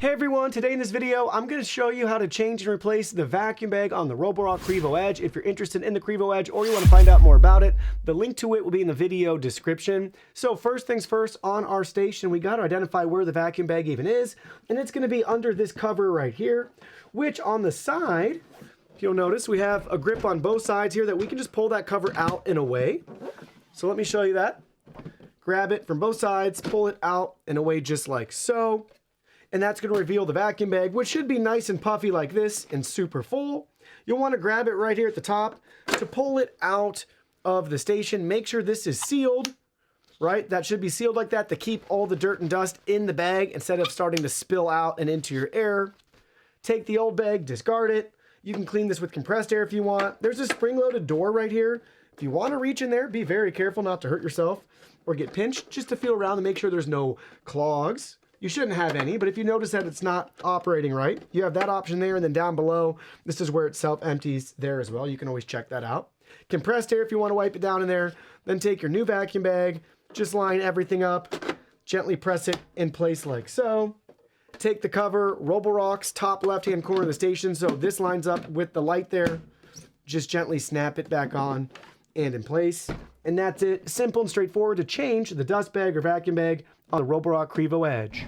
Hey everyone, today in this video, I'm going to show you how to change and replace the vacuum bag on the Roborock Qrevo Edge. If you're interested in the Qrevo Edge or you want to find out more about it, the link to it will be in the video description. So first things first, on our station, we got to identify where the vacuum bag even is, and it's going to be under this cover right here, which on the side, if you'll notice, we have a grip on both sides here that we can just pull that cover out and away. So let me show you that. Grab it from both sides, pull it out and away just like so. And that's going to reveal the vacuum bag, which should be nice and puffy like this and super full. You'll want to grab it right here at the top to pull it out of the station. Make sure this is sealed, right? That should be sealed like that to keep all the dirt and dust in the bag instead of starting to spill out and into your air. Take the old bag, discard it. You can clean this with compressed air if you want. There's a spring-loaded door right here. If you want to reach in there, be very careful not to hurt yourself or get pinched, just to feel around and make sure there's no clogs. You shouldn't have any, but if you notice that it's not operating right, you have that option there, and then down below, this is where it self-empties there as well. You can always check that out. Compressed air if you want to wipe it down in there. Then take your new vacuum bag, just line everything up, gently press it in place like so. Take the cover, Roborock's top left-hand corner of the station, so this lines up with the light there. Just gently snap it back on and in place. And that's it. Simple and straightforward to change the dust bag or vacuum bag on the Roborock Qrevo Edge.